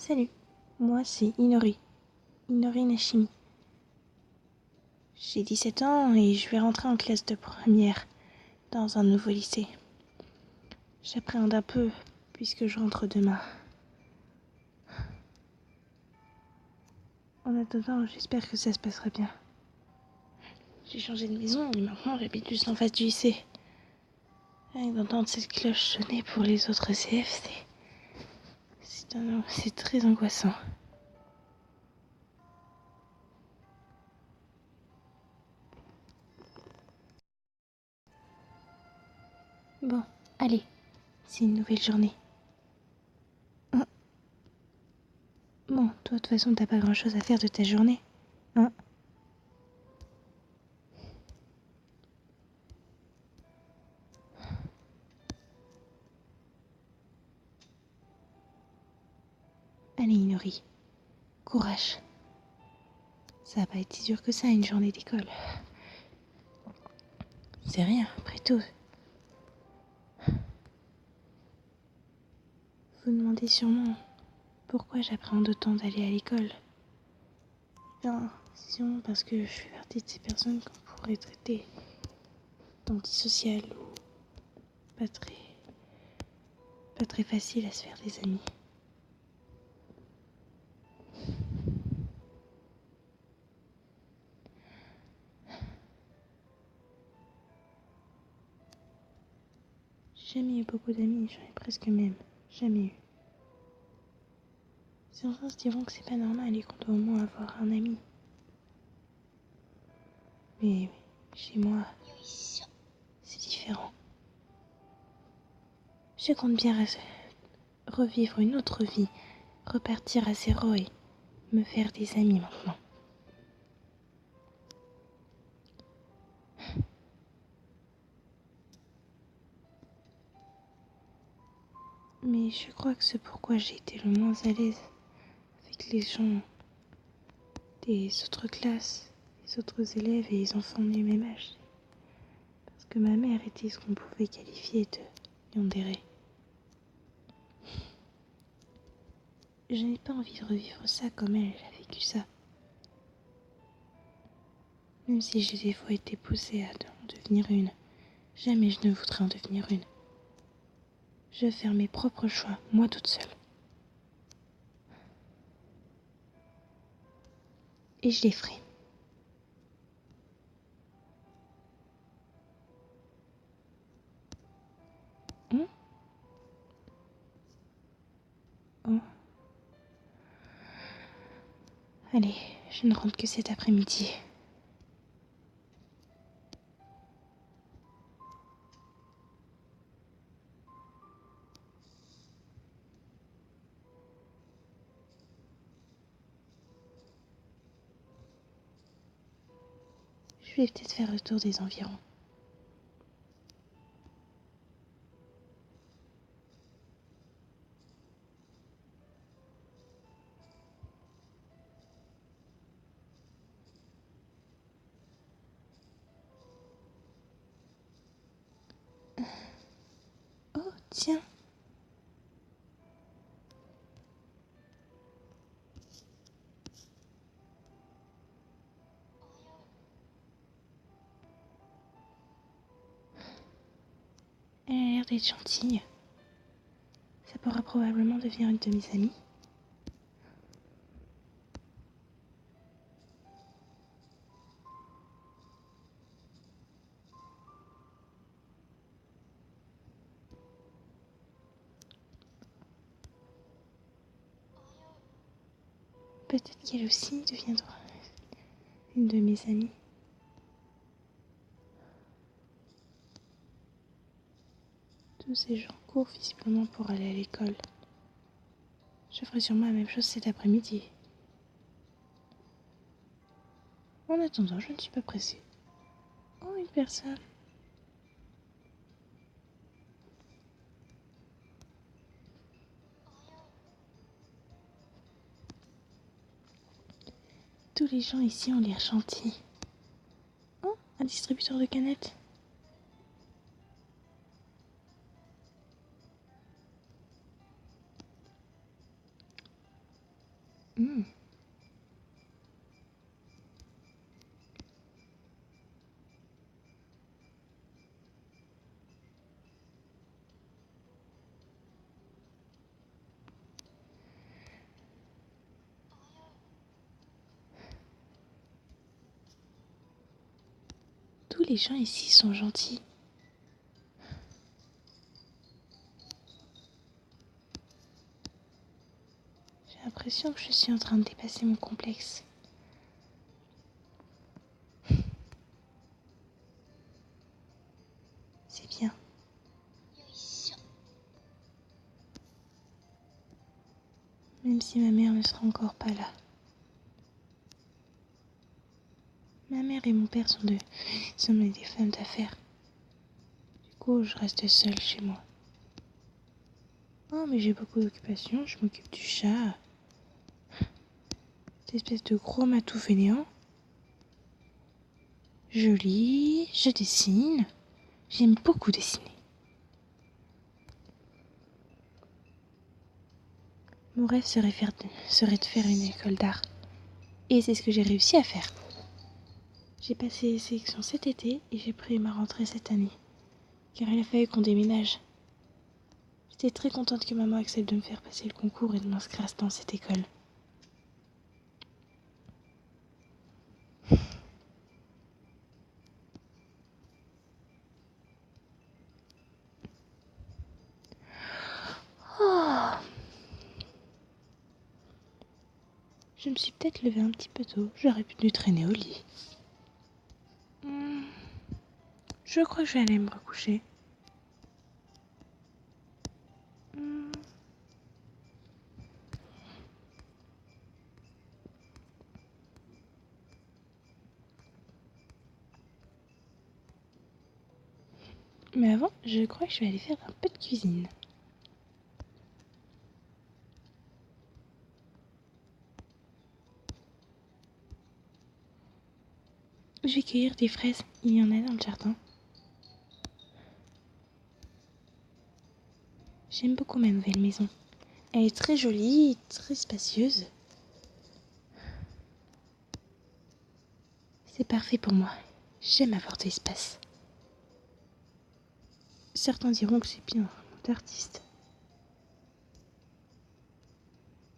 Salut, moi c'est Inori Nashimi. J'ai 17 ans et je vais rentrer en classe de première dans un nouveau lycée. J'appréhende un peu puisque je rentre demain. En attendant, j'espère que ça se passera bien. J'ai changé de maison et maintenant j'habite juste en face du lycée. Rien que d'entendre cette cloche sonner pour les autres CF, c'est très angoissant. Bon, allez, c'est une nouvelle journée. Bon, toi de toute façon t'as pas grand chose à faire de ta journée, hein? Allez Inori, courage. Ça va pas être si dur que ça, une journée d'école. C'est rien, après tout. Vous demandez sûrement pourquoi j'appréhende autant d'aller à l'école. Bien, c'est sûrement parce que je fais partie de ces personnes qu'on pourrait traiter d'antisociales ou pas très facile à se faire des amis. J'ai jamais eu beaucoup d'amis, j'en ai presque même jamais eu. Certains se diront que c'est pas normal et qu'on doit au moins avoir un ami. Mais chez moi, c'est différent. Je compte bien revivre une autre vie, repartir à zéro et me faire des amis maintenant. Mais je crois que c'est pourquoi j'ai été le moins à l'aise avec les gens des autres classes, les autres élèves et les enfants du même âge. Parce que ma mère était ce qu'on pouvait qualifier de yandere. Je n'ai pas envie de revivre ça comme elle a vécu ça. Même si j'ai des fois été poussée à en devenir une, jamais je ne voudrais en devenir une. Je vais faire mes propres choix, moi toute seule. Et je les ferai. Oh. Allez, je ne rentre que cet après-midi. Je vais peut-être faire le tour des environs. Oh, tiens. Elle a l'air d'être gentille. Ça pourra probablement devenir une de mes amies. Peut-être qu'elle aussi deviendra une de mes amies. Tous ces gens courent visiblement pour aller à l'école. Je ferai sûrement la même chose cet après-midi. En attendant, je ne suis pas pressée. Oh, une personne. Tous les gens ici ont l'air gentils. Oh, un distributeur de canettes. Tous les gens ici sont gentils. J'ai l'impression que je suis en train de dépasser mon complexe. C'est bien. Même si ma mère ne sera encore pas là. Ma mère et mon père sont des femmes d'affaires. Du coup, je reste seule chez moi. Oh, mais j'ai beaucoup d'occupations. Je m'occupe du chat. Cette espèce de gros matou fainéant. Je lis, je dessine. J'aime beaucoup dessiner. Mon rêve serait de faire une école d'art. Et c'est ce que j'ai réussi à faire. J'ai passé les sélections cet été et j'ai pris ma rentrée cette année. Car il a fallu qu'on déménage. J'étais très contente que maman accepte de me faire passer le concours et de m'inscrire dans cette école. Oh, je me suis peut-être levée un petit peu tôt. J'aurais pu traîner au lit. Je crois que je vais aller me recoucher. Mais avant, je crois que je vais aller faire un peu de cuisine. Je vais cueillir des fraises. Il y en a dans le jardin. J'aime beaucoup ma nouvelle maison. Elle est très jolie, très spacieuse. C'est parfait pour moi. J'aime avoir de l'espace. Certains diront que c'est bien d'artiste.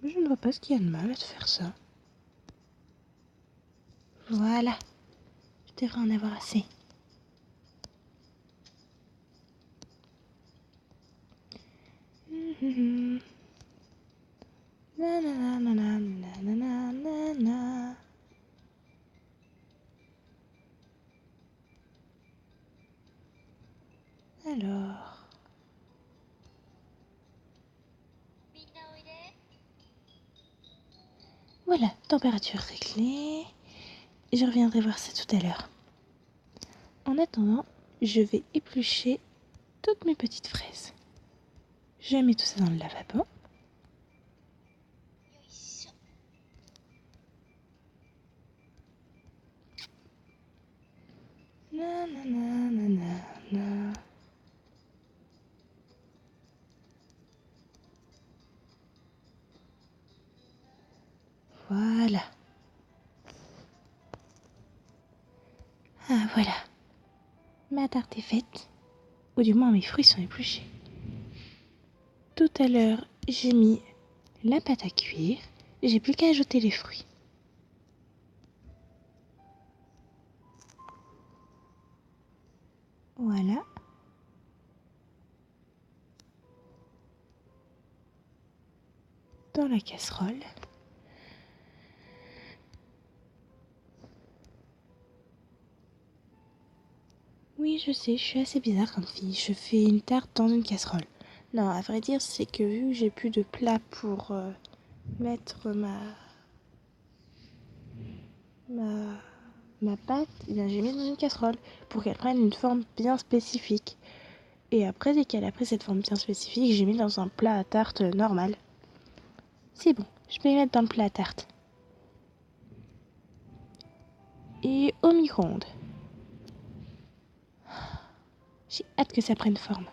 Mais je ne vois pas ce qu'il y a de mal à faire ça. Voilà. Je devrais en avoir assez. Na na na na na na na na na. Alors. Voilà, température réglée. Je reviendrai voir ça tout à l'heure. En attendant, je vais éplucher toutes mes petites fraises. Je mets tout ça dans le lavabo. Na na na na na na. Voilà. Ah voilà. Ma tarte est faite. Ou du moins mes fruits sont épluchés. Tout à l'heure, j'ai mis la pâte à cuire. J'ai plus qu'à ajouter les fruits. Voilà. Dans la casserole. Oui, je sais, je suis assez bizarre comme fille. Je fais une tarte dans une casserole. Non, à vrai dire, c'est que vu que j'ai plus de plat pour mettre ma pâte, eh bien, j'ai mis dans une casserole pour qu'elle prenne une forme bien spécifique. Et après, dès qu'elle a pris cette forme bien spécifique, j'ai mis dans un plat à tarte normal. C'est bon, je peux les mettre dans le plat à tarte. Et au micro-ondes. J'ai hâte que ça prenne forme.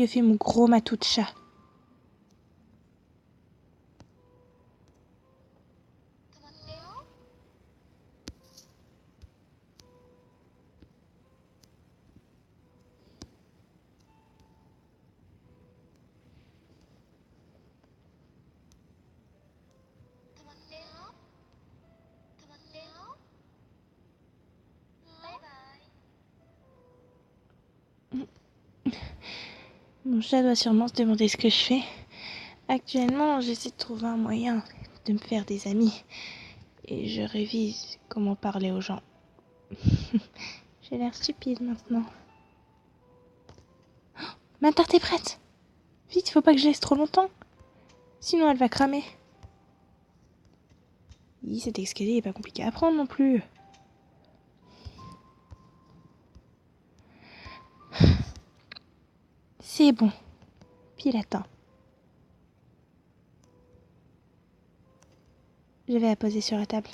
que fait mon gros matou de chat. Mon chat doit sûrement se demander ce que je fais. Actuellement, j'essaie de trouver un moyen de me faire des amis. Et je révise comment parler aux gens. J'ai l'air stupide maintenant. Oh, ma tarte est prête. Vite, faut pas que je laisse trop longtemps. Sinon, elle va cramer. Cet escalier est pas compliqué à prendre non plus. C'est bon. Pile à temps. Je vais la poser sur la table.